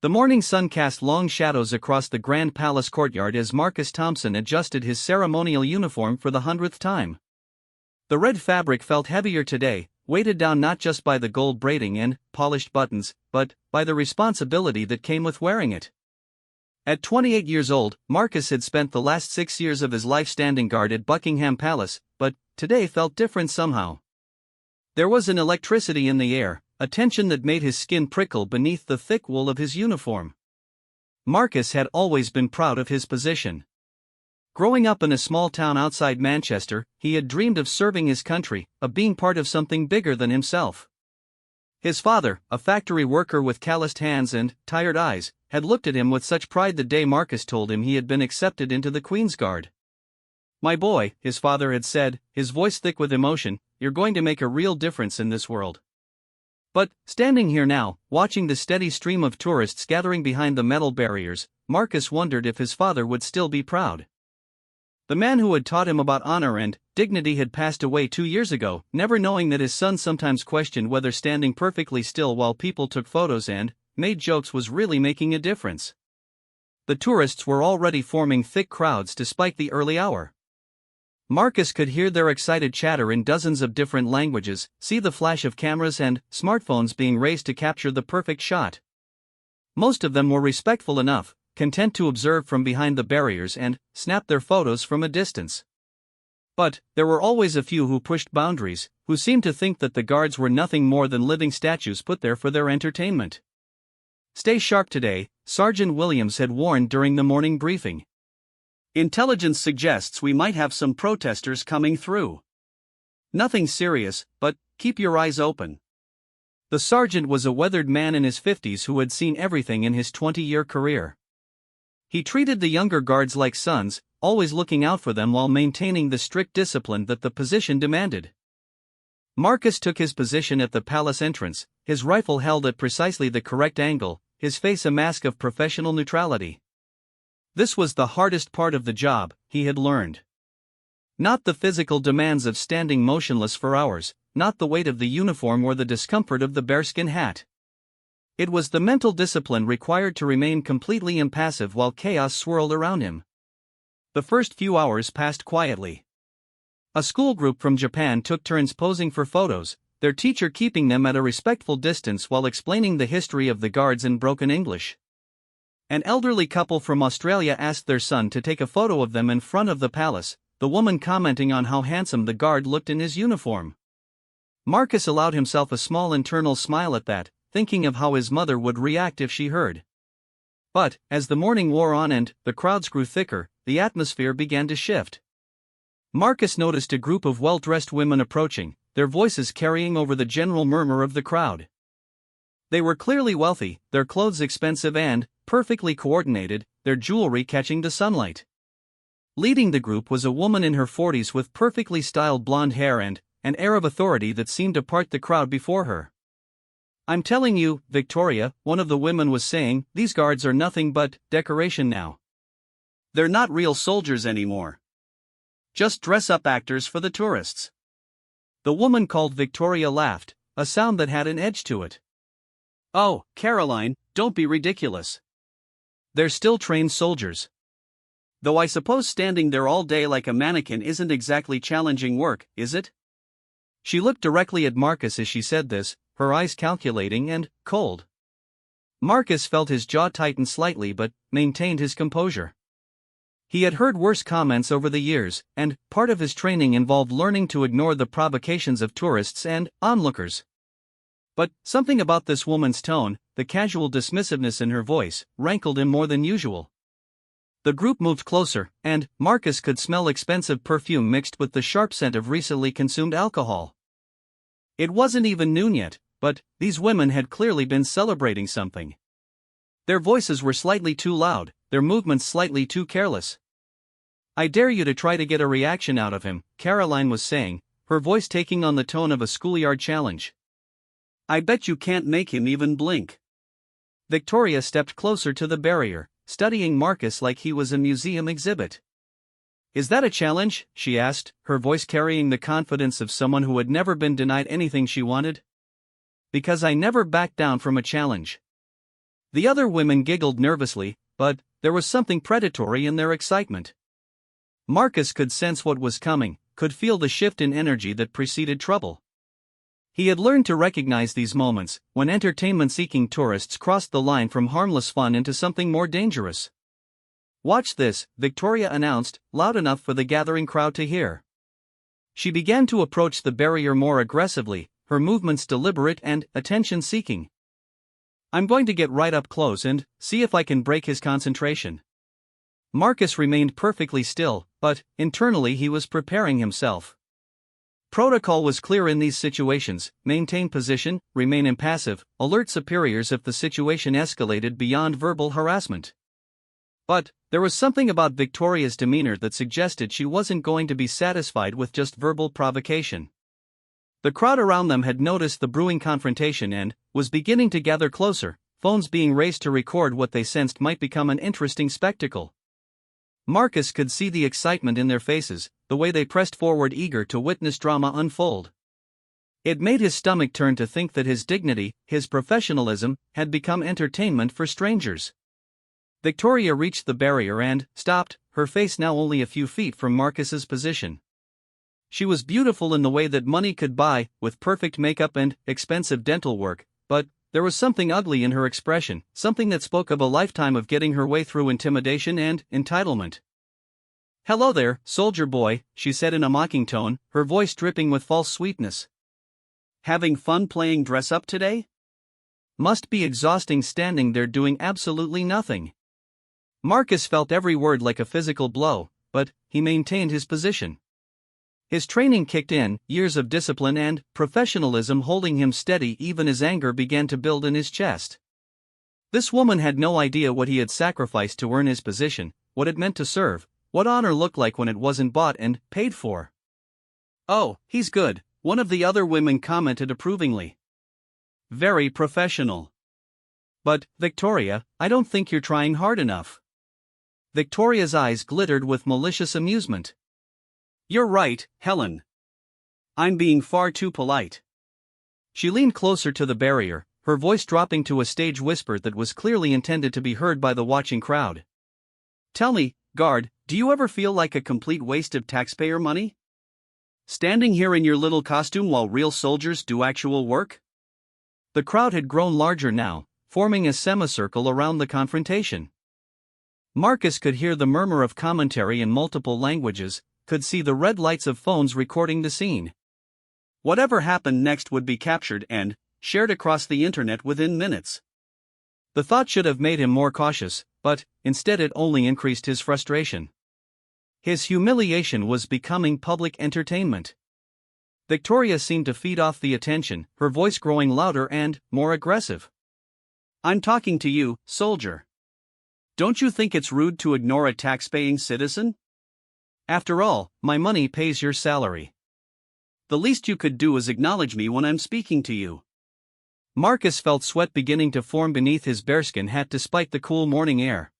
The morning sun cast long shadows across the grand palace courtyard as Marcus Thompson adjusted his ceremonial uniform for the 100th time. The red fabric felt heavier today, weighted down not just by the gold braiding and polished buttons, but by the responsibility that came with wearing it. At 28 years old, Marcus had spent the last 6 years of his life standing guard at Buckingham Palace, but today felt different somehow. There was an electricity in the air, a tension that made his skin prickle beneath the thick wool of his uniform. Marcus had always been proud of his position. Growing up in a small town outside Manchester, he had dreamed of serving his country, of being part of something bigger than himself. His father, a factory worker with calloused hands and tired eyes, had looked at him with such pride the day Marcus told him he had been accepted into the Queen's Guard. "My boy," his father had said, his voice thick with emotion, "you're going to make a real difference in this world." But, standing here now, watching the steady stream of tourists gathering behind the metal barriers, Marcus wondered if his father would still be proud. The man who had taught him about honor and dignity had passed away 2 years ago, never knowing that his son sometimes questioned whether standing perfectly still while people took photos and made jokes was really making a difference. The tourists were already forming thick crowds despite the early hour. Marcus could hear their excited chatter in dozens of different languages, see the flash of cameras and smartphones being raised to capture the perfect shot. Most of them were respectful enough, content to observe from behind the barriers and snap their photos from a distance. But there were always a few who pushed boundaries, who seemed to think that the guards were nothing more than living statues put there for their entertainment. "Stay sharp today," Sergeant Williams had warned during the morning briefing. "Intelligence suggests we might have some protesters coming through. Nothing serious, but keep your eyes open." The sergeant was a weathered man in his 50s who had seen everything in his 20-year career. He treated the younger guards like sons, always looking out for them while maintaining the strict discipline that the position demanded. Marcus took his position at the palace entrance, his rifle held at precisely the correct angle, his face a mask of professional neutrality. This was the hardest part of the job, he had learned. Not the physical demands of standing motionless for hours, not the weight of the uniform or the discomfort of the bearskin hat. It was the mental discipline required to remain completely impassive while chaos swirled around him. The first few hours passed quietly. A school group from Japan took turns posing for photos, their teacher keeping them at a respectful distance while explaining the history of the guards in broken English. An elderly couple from Australia asked their son to take a photo of them in front of the palace, the woman commenting on how handsome the guard looked in his uniform. Marcus allowed himself a small internal smile at that, thinking of how his mother would react if she heard. But, as the morning wore on and the crowds grew thicker, the atmosphere began to shift. Marcus noticed a group of well-dressed women approaching, their voices carrying over the general murmur of the crowd. They were clearly wealthy, their clothes expensive and perfectly coordinated, their jewelry catching the sunlight. Leading the group was a woman in her 40s with perfectly styled blonde hair and an air of authority that seemed to part the crowd before her. "I'm telling you, Victoria," one of the women was saying, "these guards are nothing but decoration now. They're not real soldiers anymore. Just dress-up actors for the tourists." The woman called Victoria laughed, a sound that had an edge to it. "Oh, Caroline, don't be ridiculous. They're still trained soldiers. Though I suppose standing there all day like a mannequin isn't exactly challenging work, is it?" She looked directly at Marcus as she said this, her eyes calculating and cold. Marcus felt his jaw tighten slightly but maintained his composure. He had heard worse comments over the years, and part of his training involved learning to ignore the provocations of tourists and onlookers. But something about this woman's tone, the casual dismissiveness in her voice, rankled him more than usual. The group moved closer, and Marcus could smell expensive perfume mixed with the sharp scent of recently consumed alcohol. It wasn't even noon yet, but these women had clearly been celebrating something. Their voices were slightly too loud, their movements slightly too careless. "I dare you to try to get a reaction out of him," Caroline was saying, her voice taking on the tone of a schoolyard challenge. "I bet you can't make him even blink." Victoria stepped closer to the barrier, studying Marcus like he was a museum exhibit. "Is that a challenge?" she asked, her voice carrying the confidence of someone who had never been denied anything she wanted. "Because I never backed down from a challenge." The other women giggled nervously, but there was something predatory in their excitement. Marcus could sense what was coming, could feel the shift in energy that preceded trouble. He had learned to recognize these moments, when entertainment-seeking tourists crossed the line from harmless fun into something more dangerous. "Watch this," Victoria announced, loud enough for the gathering crowd to hear. She began to approach the barrier more aggressively, her movements deliberate and attention-seeking. "I'm going to get right up close and see if I can break his concentration." Marcus remained perfectly still, but internally he was preparing himself. Protocol was clear in these situations: maintain position, remain impassive, alert superiors if the situation escalated beyond verbal harassment. But there was something about Victoria's demeanor that suggested she wasn't going to be satisfied with just verbal provocation. The crowd around them had noticed the brewing confrontation and was beginning to gather closer, phones being raised to record what they sensed might become an interesting spectacle. Marcus could see the excitement in their faces, the way they pressed forward eager to witness drama unfold. It made his stomach turn to think that his dignity, his professionalism, had become entertainment for strangers. Victoria reached the barrier and stopped, her face now only a few feet from Marcus's position. She was beautiful in the way that money could buy, with perfect makeup and expensive dental work, but there was something ugly in her expression, something that spoke of a lifetime of getting her way through intimidation and entitlement. "Hello there, soldier boy," she said in a mocking tone, her voice dripping with false sweetness. "Having fun playing dress-up today? Must be exhausting standing there doing absolutely nothing." Marcus felt every word like a physical blow, but he maintained his position. His training kicked in, years of discipline and professionalism holding him steady even as anger began to build in his chest. This woman had no idea what he had sacrificed to earn his position, what it meant to serve, what honor looked like when it wasn't bought and paid for. "Oh, he's good," one of the other women commented approvingly. "Very professional. But, Victoria, I don't think you're trying hard enough." Victoria's eyes glittered with malicious amusement. "You're right, Helen. I'm being far too polite." She leaned closer to the barrier, her voice dropping to a stage whisper that was clearly intended to be heard by the watching crowd. "Tell me, guard, do you ever feel like a complete waste of taxpayer money? Standing here in your little costume while real soldiers do actual work?" The crowd had grown larger now, forming a semicircle around the confrontation. Marcus could hear the murmur of commentary in multiple languages, could see the red lights of phones recording the scene. Whatever happened next would be captured and shared across the internet within minutes. The thought should have made him more cautious, but instead it only increased his frustration. His humiliation was becoming public entertainment. Victoria seemed to feed off the attention, her voice growing louder and more aggressive. "I'm talking to you, soldier. Don't you think it's rude to ignore a tax-paying citizen? After all, my money pays your salary. The least you could do is acknowledge me when I'm speaking to you." Marcus felt sweat beginning to form beneath his bearskin hat despite the cool morning air.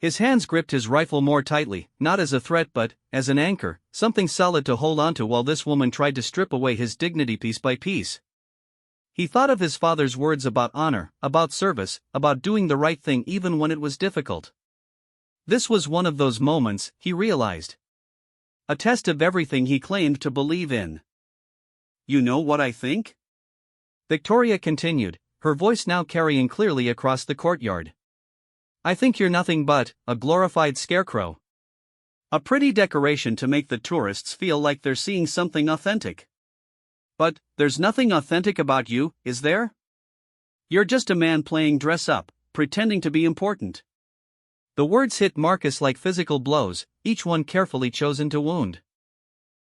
His hands gripped his rifle more tightly, not as a threat but as an anchor, something solid to hold onto while this woman tried to strip away his dignity piece by piece. He thought of his father's words about honor, about service, about doing the right thing even when it was difficult. This was one of those moments, he realized. A test of everything he claimed to believe in. "You know what I think?" Victoria continued, her voice now carrying clearly across the courtyard. "I think you're nothing but a glorified scarecrow. A pretty decoration to make the tourists feel like they're seeing something authentic. But there's nothing authentic about you, is there? You're just a man playing dress-up, pretending to be important." The words hit Marcus like physical blows, each one carefully chosen to wound.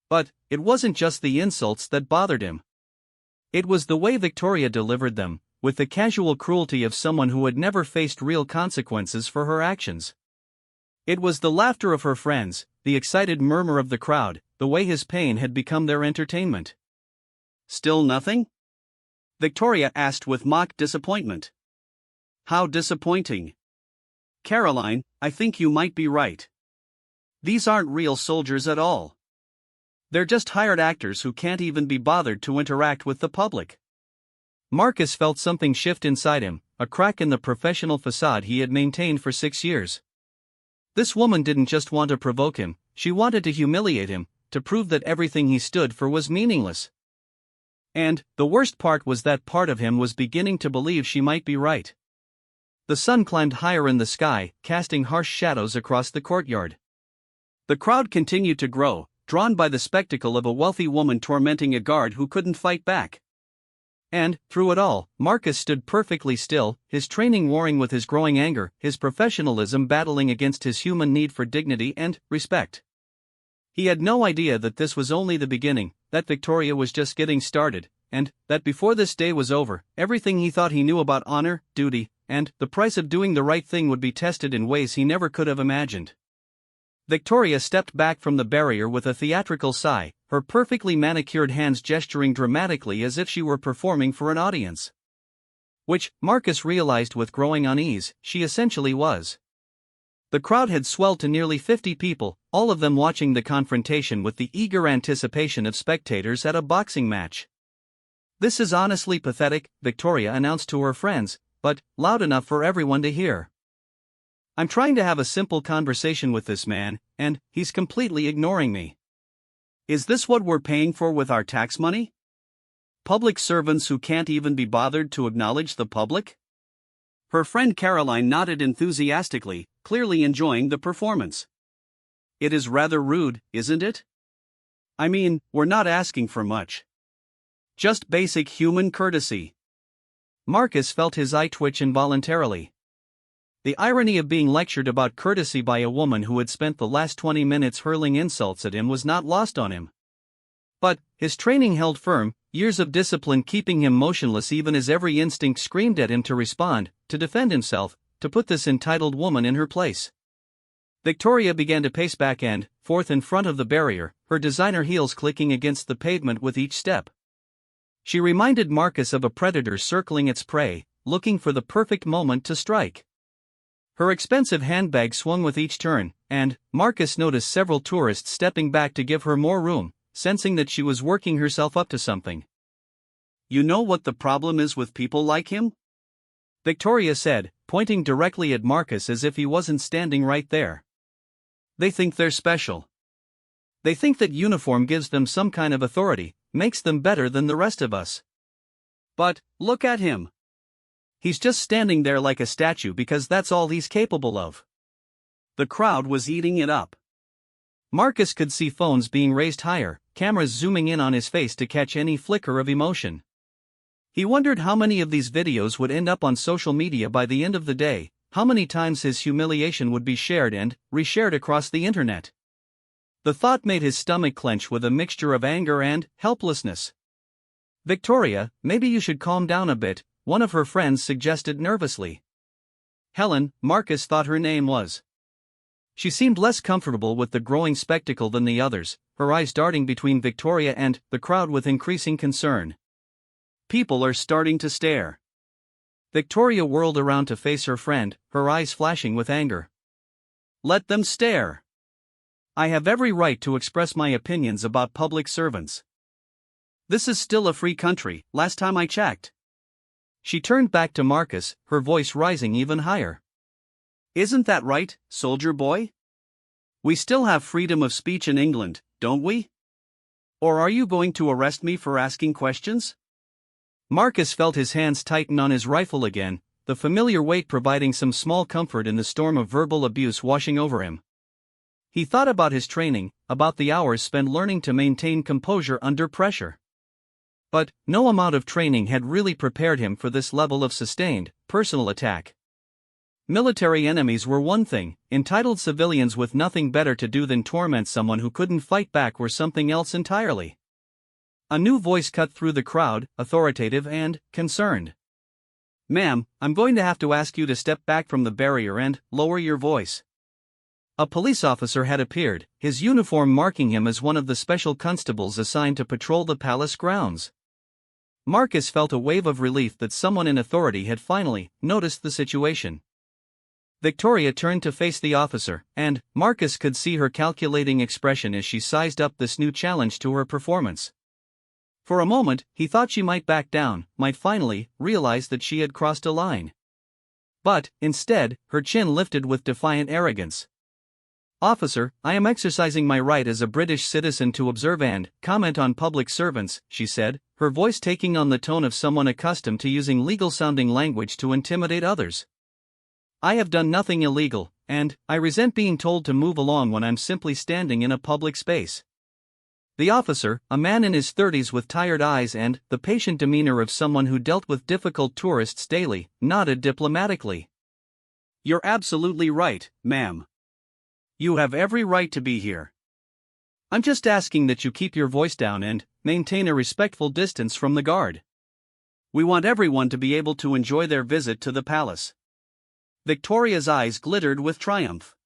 But it wasn't just the insults that bothered him. It was the way Victoria delivered them, with the casual cruelty of someone who had never faced real consequences for her actions. It was the laughter of her friends, the excited murmur of the crowd, the way his pain had become their entertainment. "Still nothing?" Victoria asked with mock disappointment. "How disappointing? Caroline, I think you might be right. These aren't real soldiers at all. They're just hired actors who can't even be bothered to interact with the public." Marcus felt something shift inside him, a crack in the professional facade he had maintained for 6 years. This woman didn't just want to provoke him, she wanted to humiliate him, to prove that everything he stood for was meaningless. And, the worst part was that part of him was beginning to believe she might be right. The sun climbed higher in the sky, casting harsh shadows across the courtyard. The crowd continued to grow, drawn by the spectacle of a wealthy woman tormenting a guard who couldn't fight back. And, through it all, Marcus stood perfectly still, his training warring with his growing anger, his professionalism battling against his human need for dignity and respect. He had no idea that this was only the beginning, that Victoria was just getting started, and that before this day was over, everything he thought he knew about honor, duty, and the price of doing the right thing would be tested in ways he never could have imagined. Victoria stepped back from the barrier with a theatrical sigh, her perfectly manicured hands gesturing dramatically as if she were performing for an audience. Which, Marcus realized with growing unease, she essentially was. The crowd had swelled to nearly 50 people, all of them watching the confrontation with the eager anticipation of spectators at a boxing match. "This is honestly pathetic," Victoria announced to her friends, but loud enough for everyone to hear. "I'm trying to have a simple conversation with this man, and he's completely ignoring me. Is this what we're paying for with our tax money? Public servants who can't even be bothered to acknowledge the public?" Her friend Caroline nodded enthusiastically, clearly enjoying the performance. "It is rather rude, isn't it? I mean, we're not asking for much. Just basic human courtesy." Marcus felt his eye twitch involuntarily. The irony of being lectured about courtesy by a woman who had spent the last 20 minutes hurling insults at him was not lost on him. But, his training held firm, years of discipline keeping him motionless even as every instinct screamed at him to respond, to defend himself, to put this entitled woman in her place. Victoria began to pace back and forth in front of the barrier, her designer heels clicking against the pavement with each step. She reminded Marcus of a predator circling its prey, looking for the perfect moment to strike. Her expensive handbag swung with each turn, and Marcus noticed several tourists stepping back to give her more room, sensing that she was working herself up to something. "You know what the problem is with people like him?" Victoria said, pointing directly at Marcus as if he wasn't standing right there. "They think they're special. They think that uniform gives them some kind of authority, makes them better than the rest of us. But, look at him. He's just standing there like a statue because that's all he's capable of." The crowd was eating it up. Marcus could see phones being raised higher, cameras zooming in on his face to catch any flicker of emotion. He wondered how many of these videos would end up on social media by the end of the day, how many times his humiliation would be shared and reshared across the internet. The thought made his stomach clench with a mixture of anger and helplessness. "Victoria, maybe you should calm down a bit," one of her friends suggested nervously. Helen, Marcus thought her name was. She seemed less comfortable with the growing spectacle than the others, her eyes darting between Victoria and the crowd with increasing concern. "People are starting to stare." Victoria whirled around to face her friend, her eyes flashing with anger. "Let them stare. I have every right to express my opinions about public servants. This is still a free country, last time I checked." She turned back to Marcus, her voice rising even higher. "Isn't that right, soldier boy? We still have freedom of speech in England, don't we? Or are you going to arrest me for asking questions?" Marcus felt his hands tighten on his rifle again, the familiar weight providing some small comfort in the storm of verbal abuse washing over him. He thought about his training, about the hours spent learning to maintain composure under pressure. But no amount of training had really prepared him for this level of sustained, personal attack. Military enemies were one thing, entitled civilians with nothing better to do than torment someone who couldn't fight back were something else entirely. A new voice cut through the crowd, authoritative and concerned. "Ma'am, I'm going to have to ask you to step back from the barrier and lower your voice." A police officer had appeared, his uniform marking him as one of the special constables assigned to patrol the palace grounds. Marcus felt a wave of relief that someone in authority had finally noticed the situation. Victoria turned to face the officer, and Marcus could see her calculating expression as she sized up this new challenge to her performance. For a moment, he thought she might back down, might finally realize that she had crossed a line. But, instead, her chin lifted with defiant arrogance. "Officer, I am exercising my right as a British citizen to observe and comment on public servants," she said, her voice taking on the tone of someone accustomed to using legal-sounding language to intimidate others. "I have done nothing illegal, and I resent being told to move along when I'm simply standing in a public space." The officer, a man in his 30s with tired eyes and the patient demeanor of someone who dealt with difficult tourists daily, nodded diplomatically. "You're absolutely right, ma'am. You have every right to be here. I'm just asking that you keep your voice down and maintain a respectful distance from the guard. We want everyone to be able to enjoy their visit to the palace." Victoria's eyes glittered with triumph.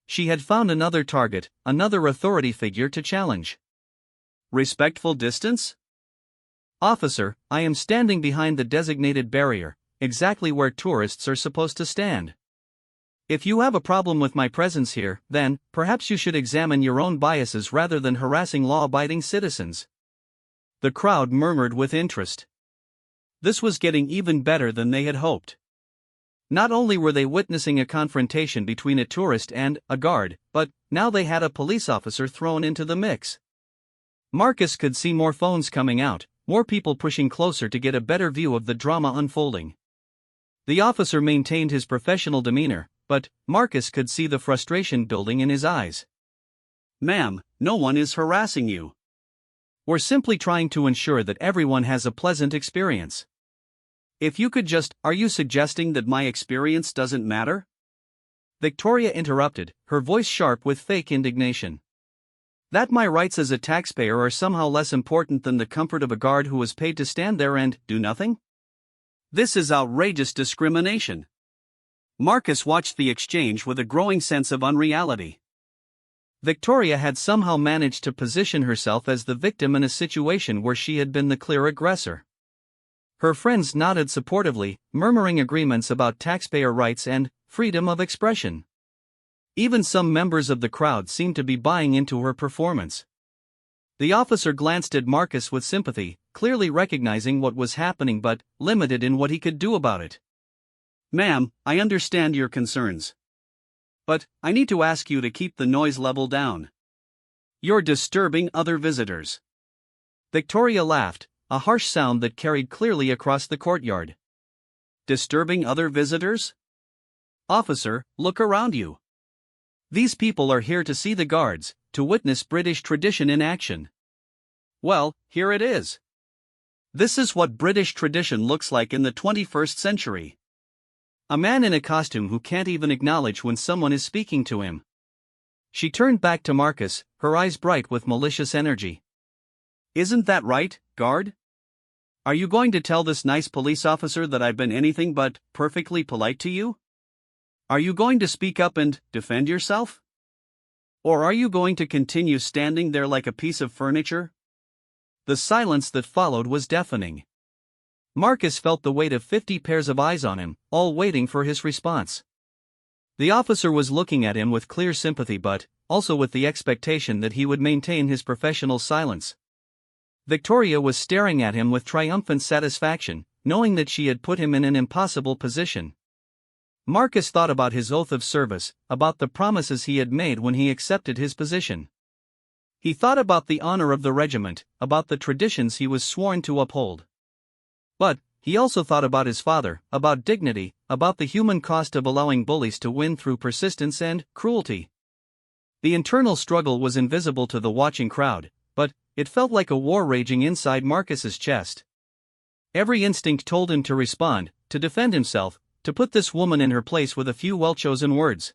She had found another target, another authority figure to challenge. "Respectful distance? Officer, I am standing behind the designated barrier, exactly where tourists are supposed to stand. If you have a problem with my presence here, then perhaps you should examine your own biases rather than harassing law-abiding citizens." The crowd murmured with interest. This was getting even better than they had hoped. Not only were they witnessing a confrontation between a tourist and a guard, but now they had a police officer thrown into the mix. Marcus could see more phones coming out, more people pushing closer to get a better view of the drama unfolding. The officer maintained his professional demeanor, but Marcus could see the frustration building in his eyes. "Ma'am, no one is harassing you. We're simply trying to ensure that everyone has a pleasant experience. If you could just, are you suggesting that my experience doesn't matter?" Victoria interrupted, her voice sharp with fake indignation. "That my rights as a taxpayer are somehow less important than the comfort of a guard who was paid to stand there and do nothing? This is outrageous discrimination." Marcus watched the exchange with a growing sense of unreality. Victoria had somehow managed to position herself as the victim in a situation where she had been the clear aggressor. Her friends nodded supportively, murmuring agreements about taxpayer rights and freedom of expression. Even some members of the crowd seemed to be buying into her performance. The officer glanced at Marcus with sympathy, clearly recognizing what was happening but limited in what he could do about it. "Ma'am, I understand your concerns. But I need to ask you to keep the noise level down. You're disturbing other visitors." Victoria laughed, a harsh sound that carried clearly across the courtyard. "Disturbing other visitors? Officer, look around you. These people are here to see the guards, to witness British tradition in action. Well, here it is. This is what British tradition looks like in the 21st century. A man in a costume who can't even acknowledge when someone is speaking to him." She turned back to Marcus, her eyes bright with malicious energy. "Isn't that right, guard? Are you going to tell this nice police officer that I've been anything but perfectly polite to you? Are you going to speak up and defend yourself? Or are you going to continue standing there like a piece of furniture?" The silence that followed was deafening. Marcus felt the weight of 50 pairs of eyes on him, all waiting for his response. The officer was looking at him with clear sympathy but also with the expectation that he would maintain his professional silence. Victoria was staring at him with triumphant satisfaction, knowing that she had put him in an impossible position. Marcus thought about his oath of service, about the promises he had made when he accepted his position. He thought about the honor of the regiment, about the traditions he was sworn to uphold. But he also thought about his father, about dignity, about the human cost of allowing bullies to win through persistence and cruelty. The internal struggle was invisible to the watching crowd, but it felt like a war raging inside Marcus's chest. Every instinct told him to respond, to defend himself, to put this woman in her place with a few well-chosen words.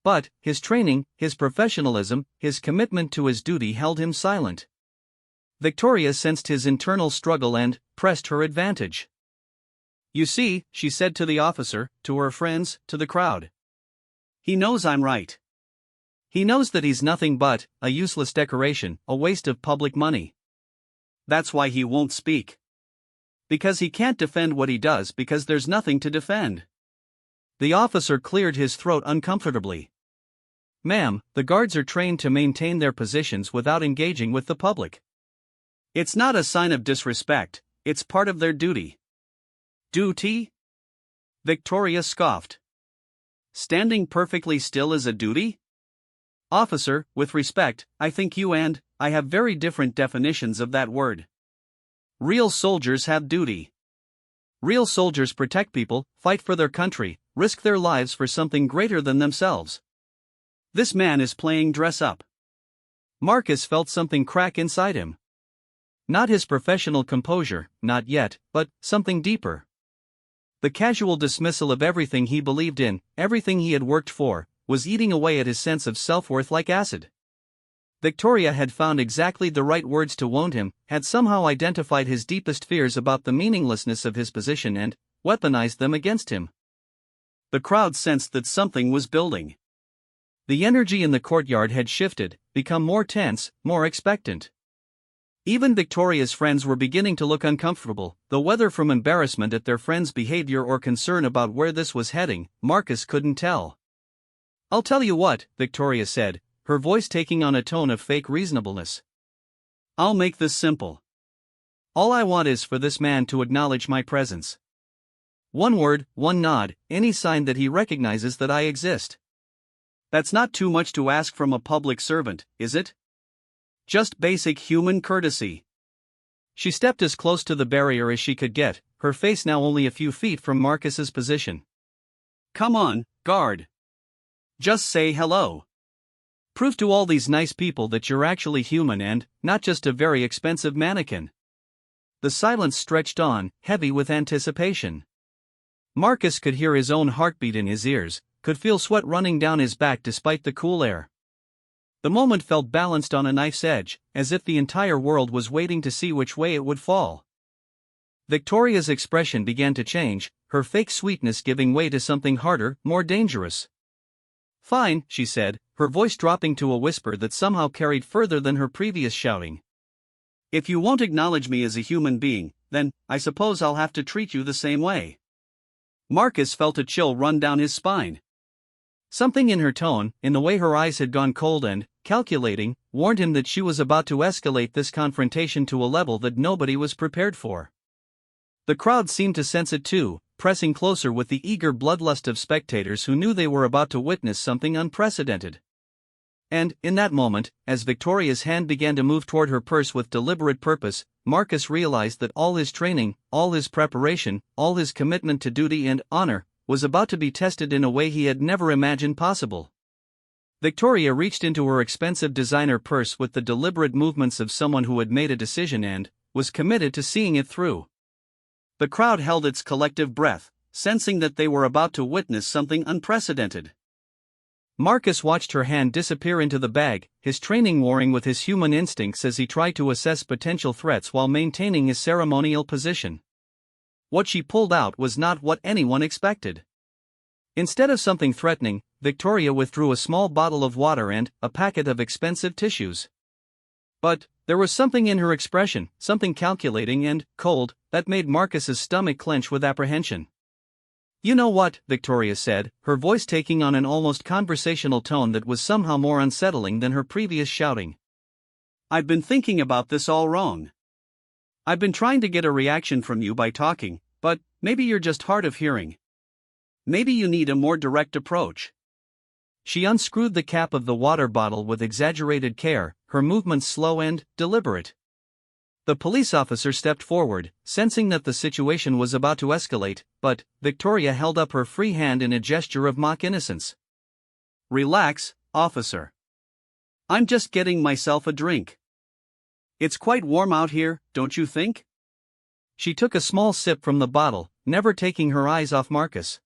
But his training, his professionalism, his commitment to his duty held him silent. Victoria sensed his internal struggle and pressed her advantage. "You see," she said to the officer, to her friends, to the crowd. "He knows I'm right. He knows that he's nothing but a useless decoration, a waste of public money. That's why he won't speak. Because he can't defend what he does because there's nothing to defend." The officer cleared his throat uncomfortably. "Ma'am, the guards are trained to maintain their positions without engaging with the public. It's not a sign of disrespect, it's part of their duty." "Duty?" Victoria scoffed. Standing perfectly still is a duty? Officer, with respect, I think you and I have very different definitions of that word. Real soldiers have duty. Real soldiers protect people, fight for their country, risk their lives for something greater than themselves. This man is playing dress up. Marcus felt something crack inside him. Not his professional composure, not yet, but something deeper. The casual dismissal of everything he believed in, everything he had worked for, was eating away at his sense of self-worth like acid. Victoria had found exactly the right words to wound him, had somehow identified his deepest fears about the meaninglessness of his position and weaponized them against him. The crowd sensed that something was building. The energy in the courtyard had shifted, become more tense, more expectant. Even Victoria's friends were beginning to look uncomfortable, though whether from embarrassment at their friend's behavior or concern about where this was heading, Marcus couldn't tell. "I'll tell you what," Victoria said, her voice taking on a tone of fake reasonableness. "I'll make this simple. All I want is for this man to acknowledge my presence. One word, one nod, any sign that he recognizes that I exist. That's not too much to ask from a public servant, is it? Just basic human courtesy." She stepped as close to the barrier as she could get, her face now only a few feet from Marcus's position. "Come on, guard. Just say hello. Prove to all these nice people that you're actually human and not just a very expensive mannequin." The silence stretched on, heavy with anticipation. Marcus could hear his own heartbeat in his ears, could feel sweat running down his back despite the cool air. The moment felt balanced on a knife's edge, as if the entire world was waiting to see which way it would fall. Victoria's expression began to change, her fake sweetness giving way to something harder, more dangerous. "Fine," she said, her voice dropping to a whisper that somehow carried further than her previous shouting. "If you won't acknowledge me as a human being, then I suppose I'll have to treat you the same way." Marcus felt a chill run down his spine. Something in her tone, in the way her eyes had gone cold and calculating, warned him that she was about to escalate this confrontation to a level that nobody was prepared for. The crowd seemed to sense it too, pressing closer with the eager bloodlust of spectators who knew they were about to witness something unprecedented. And, in that moment, as Victoria's hand began to move toward her purse with deliberate purpose, Marcus realized that all his training, all his preparation, all his commitment to duty and honor, was about to be tested in a way he had never imagined possible. Victoria reached into her expensive designer purse with the deliberate movements of someone who had made a decision and was committed to seeing it through. The crowd held its collective breath, sensing that they were about to witness something unprecedented. Marcus watched her hand disappear into the bag, his training warring with his human instincts as he tried to assess potential threats while maintaining his ceremonial position. What she pulled out was not what anyone expected. Instead of something threatening, Victoria withdrew a small bottle of water and a packet of expensive tissues. But there was something in her expression, something calculating and cold, that made Marcus's stomach clench with apprehension. "You know what," Victoria said, her voice taking on an almost conversational tone that was somehow more unsettling than her previous shouting. "I've been thinking about this all wrong. I've been trying to get a reaction from you by talking, but maybe you're just hard of hearing. Maybe you need a more direct approach." She unscrewed the cap of the water bottle with exaggerated care, her movements slow and deliberate. The police officer stepped forward, sensing that the situation was about to escalate, but Victoria held up her free hand in a gesture of mock innocence. "Relax, officer. I'm just getting myself a drink. It's quite warm out here, don't you think?" She took a small sip from the bottle, never taking her eyes off Marcus.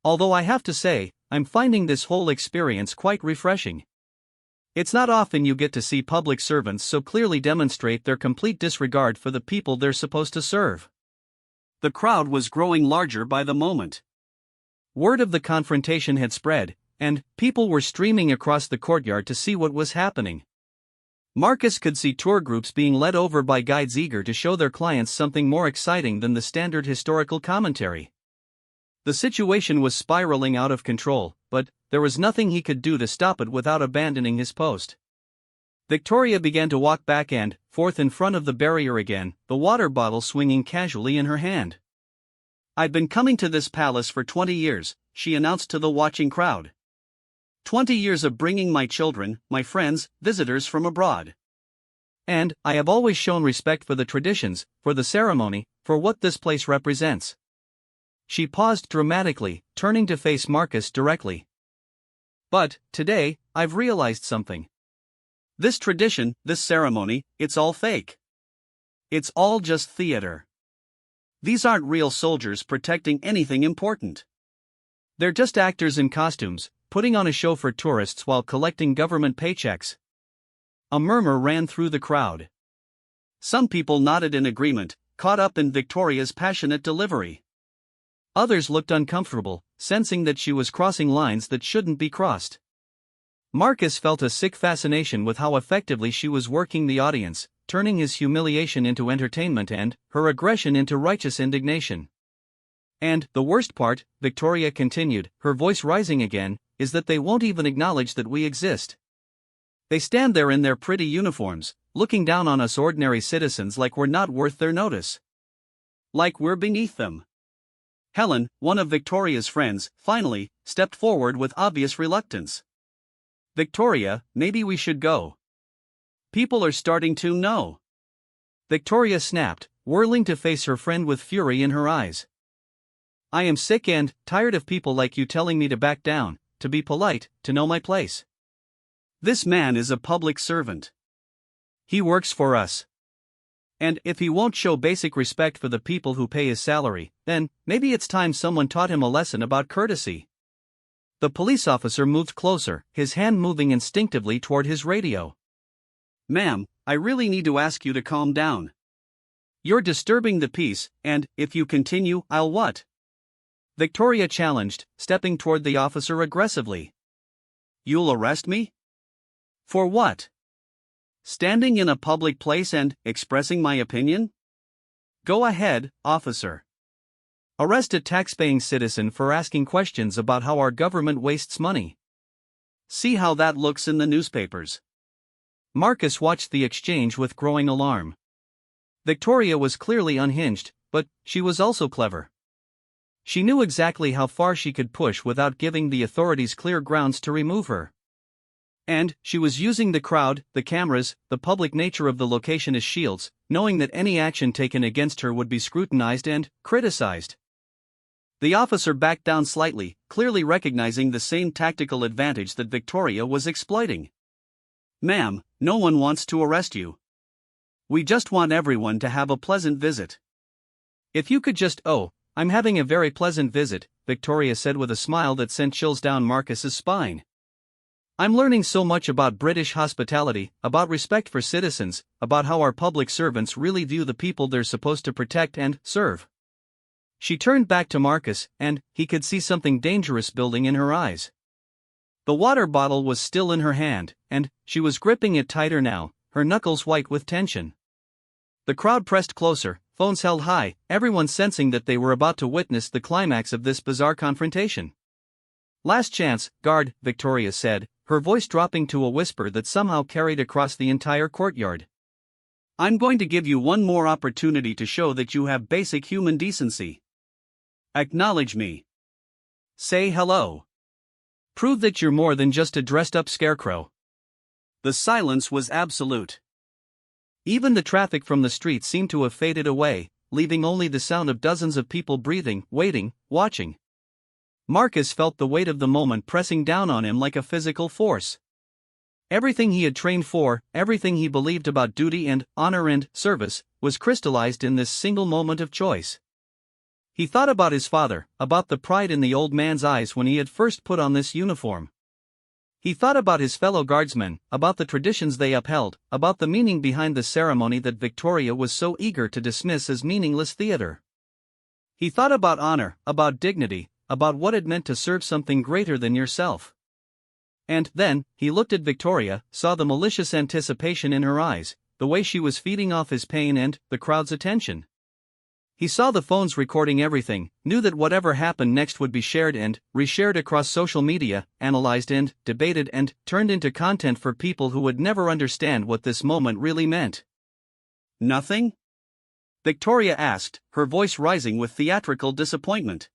"Although I have to say, I'm finding this whole experience quite refreshing. It's not often you get to see public servants so clearly demonstrate their complete disregard for the people they're supposed to serve." The crowd was growing larger by the moment. Word of the confrontation had spread, and people were streaming across the courtyard to see what was happening. Marcus could see tour groups being led over by guides eager to show their clients something more exciting than the standard historical commentary. The situation was spiraling out of control, but there was nothing he could do to stop it without abandoning his post. Victoria began to walk back and forth in front of the barrier again, the water bottle swinging casually in her hand. "I've been coming to this palace for 20 years, she announced to the watching crowd. 20 years of bringing my children, my friends, visitors from abroad. And I have always shown respect for the traditions, for the ceremony, for what this place represents." She paused dramatically, turning to face Marcus directly. "But, today, I've realized something. This tradition, this ceremony, it's all fake. It's all just theater. These aren't real soldiers protecting anything important. They're just actors in costumes, putting on a show for tourists while collecting government paychecks." A murmur ran through the crowd. Some people nodded in agreement, caught up in Victoria's passionate delivery. Others looked uncomfortable, sensing that she was crossing lines that shouldn't be crossed. Marcus felt a sick fascination with how effectively she was working the audience, turning his humiliation into entertainment and her aggression into righteous indignation. "And the worst part," Victoria continued, her voice rising again, "is that they won't even acknowledge that we exist. They stand there in their pretty uniforms, looking down on us ordinary citizens like we're not worth their notice. Like we're beneath them." Helen, one of Victoria's friends, finally stepped forward with obvious reluctance. "Victoria, maybe we should go. People are starting to know." Victoria snapped, whirling to face her friend with fury in her eyes. "I am sick and tired of people like you telling me to back down, to be polite, to know my place. This man is a public servant. He works for us. And if he won't show basic respect for the people who pay his salary, then maybe it's time someone taught him a lesson about courtesy." The police officer moved closer, his hand moving instinctively toward his radio. "Ma'am, I really need to ask you to calm down. You're disturbing the peace, and if you continue, I'll what?" Victoria challenged, stepping toward the officer aggressively. "You'll arrest me? For what? Standing in a public place and expressing my opinion? Go ahead, officer. Arrest a tax-paying citizen for asking questions about how our government wastes money. See how that looks in the newspapers." Marcus watched the exchange with growing alarm. Victoria was clearly unhinged, but she was also clever. She knew exactly how far she could push without giving the authorities clear grounds to remove her. And she was using the crowd, the cameras, the public nature of the location as shields, knowing that any action taken against her would be scrutinized and criticized. The officer backed down slightly, clearly recognizing the same tactical advantage that Victoria was exploiting. "Ma'am, no one wants to arrest you. We just want everyone to have a pleasant visit. If you could just, I'm having a very pleasant visit," Victoria said with a smile that sent chills down Marcus's spine. "I'm learning so much about British hospitality, about respect for citizens, about how our public servants really view the people they're supposed to protect and serve." She turned back to Marcus, and he could see something dangerous building in her eyes. The water bottle was still in her hand, and she was gripping it tighter now, her knuckles white with tension. The crowd pressed closer, phones held high, everyone sensing that they were about to witness the climax of this bizarre confrontation. "Last chance, guard," Victoria said, her voice dropping to a whisper that somehow carried across the entire courtyard. "I'm going to give you one more opportunity to show that you have basic human decency. Acknowledge me. Say hello. Prove that you're more than just a dressed-up scarecrow." The silence was absolute. Even the traffic from the street seemed to have faded away, leaving only the sound of dozens of people breathing, waiting, watching. Marcus felt the weight of the moment pressing down on him like a physical force. Everything he had trained for, everything he believed about duty and honor and service, was crystallized in this single moment of choice. He thought about his father, about the pride in the old man's eyes when he had first put on this uniform. He thought about his fellow guardsmen, about the traditions they upheld, about the meaning behind the ceremony that Victoria was so eager to dismiss as meaningless theater. He thought about honor, about dignity, about what it meant to serve something greater than yourself. And then, he looked at Victoria, saw the malicious anticipation in her eyes, the way she was feeding off his pain and the crowd's attention. He saw the phones recording everything, knew that whatever happened next would be shared and reshared across social media, analyzed and debated and turned into content for people who would never understand what this moment really meant. Nothing? Victoria asked, her voice rising with theatrical disappointment.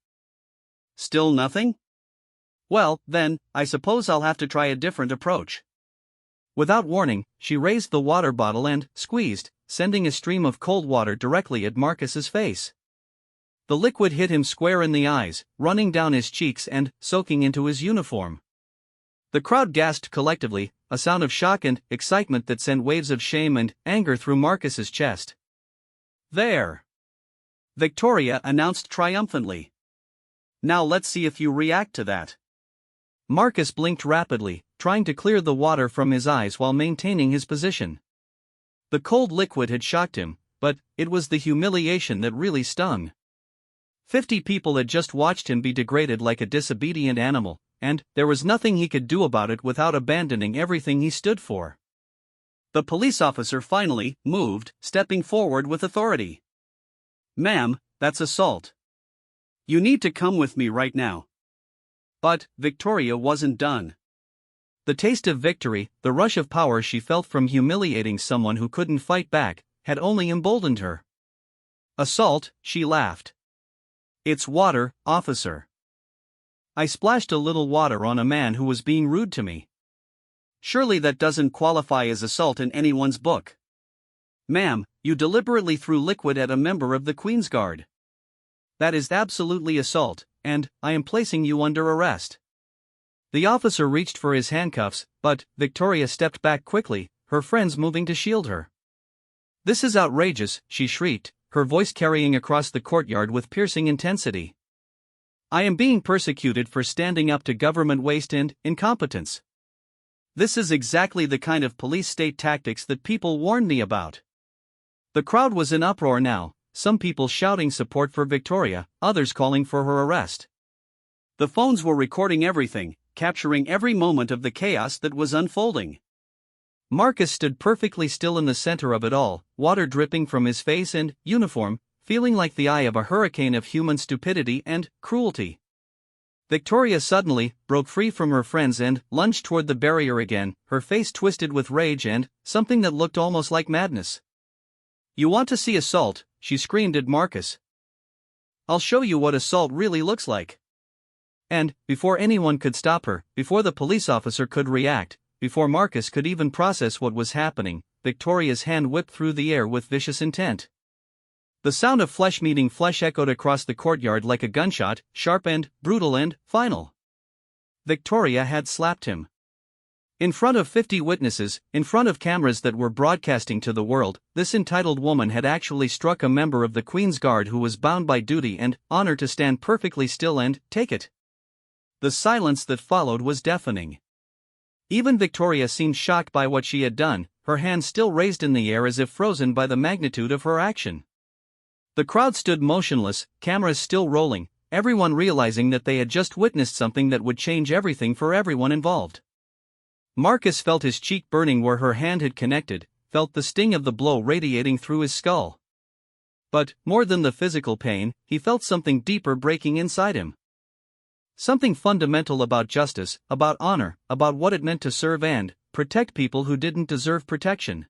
Still nothing? Well, then, I suppose I'll have to try a different approach. Without warning, she raised the water bottle and squeezed, sending a stream of cold water directly at Marcus's face. The liquid hit him square in the eyes, running down his cheeks and soaking into his uniform. The crowd gasped collectively, a sound of shock and excitement that sent waves of shame and anger through Marcus's chest. There! Victoria announced triumphantly. Now let's see if you react to that. Marcus blinked rapidly, trying to clear the water from his eyes while maintaining his position. The cold liquid had shocked him, but it was the humiliation that really stung. 50 people had just watched him be degraded like a disobedient animal, and there was nothing he could do about it without abandoning everything he stood for. The police officer finally moved, stepping forward with authority. "Ma'am, that's assault. You need to come with me right now." But Victoria wasn't done. The taste of victory, the rush of power she felt from humiliating someone who couldn't fight back, had only emboldened her. "Assault," she laughed. "It's water, officer. I splashed a little water on a man who was being rude to me. Surely that doesn't qualify as assault in anyone's book. Ma'am, you deliberately threw liquid at a member of the Queen's Guard. That is absolutely assault, and I am placing you under arrest." The officer reached for his handcuffs, but Victoria stepped back quickly, her friends moving to shield her. "This is outrageous," she shrieked, her voice carrying across the courtyard with piercing intensity. "I am being persecuted for standing up to government waste and incompetence. This is exactly the kind of police state tactics that people warned me about." The crowd was in uproar now, some people shouting support for Victoria, others calling for her arrest. The phones were recording everything, capturing every moment of the chaos that was unfolding. Marcus stood perfectly still in the center of it all, water dripping from his face and uniform, feeling like the eye of a hurricane of human stupidity and cruelty. Victoria suddenly broke free from her friends and lunged toward the barrier again, her face twisted with rage and something that looked almost like madness. "You want to see assault?" she screamed at Marcus. "I'll show you what assault really looks like." And, before anyone could stop her, before the police officer could react, before Marcus could even process what was happening, Victoria's hand whipped through the air with vicious intent. The sound of flesh meeting flesh echoed across the courtyard like a gunshot, sharp and brutal and final. Victoria had slapped him. In front of 50 witnesses, in front of cameras that were broadcasting to the world, this entitled woman had actually struck a member of the Queen's Guard who was bound by duty and honor to stand perfectly still and take it. The silence that followed was deafening. Even Victoria seemed shocked by what she had done, her hand still raised in the air as if frozen by the magnitude of her action. The crowd stood motionless, cameras still rolling, everyone realizing that they had just witnessed something that would change everything for everyone involved. Marcus felt his cheek burning where her hand had connected, felt the sting of the blow radiating through his skull. But, more than the physical pain, he felt something deeper breaking inside him. Something fundamental about justice, about honor, about what it meant to serve and protect people who didn't deserve protection.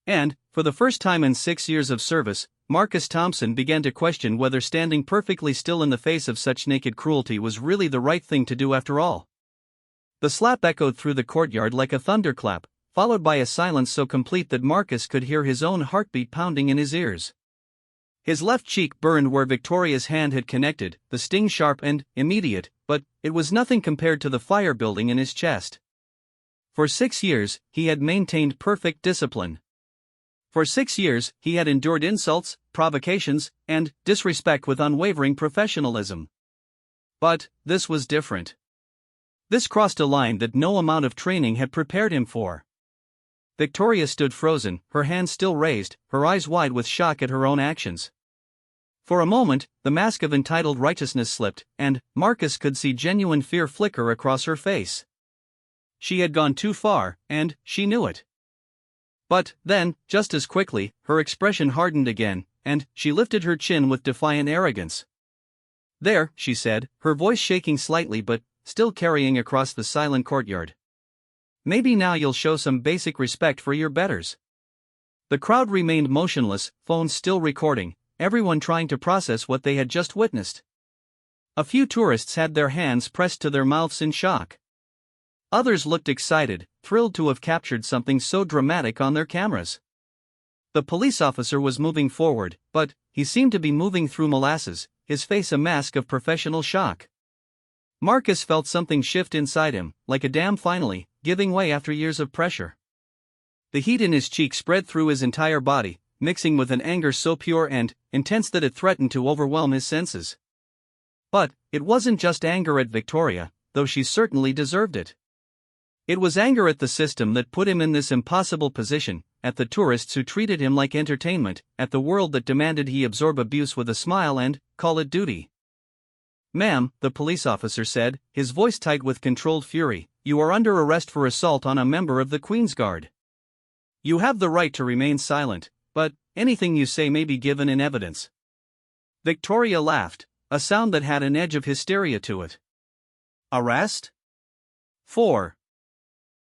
And, for the first time in 6 years of service, Marcus Thompson began to question whether standing perfectly still in the face of such naked cruelty was really the right thing to do after all. The slap echoed through the courtyard like a thunderclap, followed by a silence so complete that Marcus could hear his own heartbeat pounding in his ears. His left cheek burned where Victoria's hand had connected, the sting sharp and immediate, but it was nothing compared to the fire building in his chest. For 6 years, he had maintained perfect discipline. For 6 years, he had endured insults, provocations, and disrespect with unwavering professionalism. But this was different. This crossed a line that no amount of training had prepared him for. Victoria stood frozen, her hands still raised, her eyes wide with shock at her own actions. For a moment, the mask of entitled righteousness slipped, and Marcus could see genuine fear flicker across her face. She had gone too far, and she knew it. But then, just as quickly, her expression hardened again, and she lifted her chin with defiant arrogance. "There," she said, her voice shaking slightly but still carrying across the silent courtyard. "Maybe now you'll show some basic respect for your betters." The crowd remained motionless, phones still recording, everyone trying to process what they had just witnessed. A few tourists had their hands pressed to their mouths in shock. Others looked excited, thrilled to have captured something so dramatic on their cameras. The police officer was moving forward, but he seemed to be moving through molasses, his face a mask of professional shock. Marcus felt something shift inside him, like a dam finally giving way after years of pressure. The heat in his cheek spread through his entire body, mixing with an anger so pure and intense that it threatened to overwhelm his senses. But it wasn't just anger at Victoria, though she certainly deserved it. It was anger at the system that put him in this impossible position, at the tourists who treated him like entertainment, at the world that demanded he absorb abuse with a smile and call it duty. "Ma'am," the police officer said, his voice tight with controlled fury, "you are under arrest for assault on a member of the Queen's Guard. You have the right to remain silent, but anything you say may be given in evidence." Victoria laughed, a sound that had an edge of hysteria to it. "Arrest? For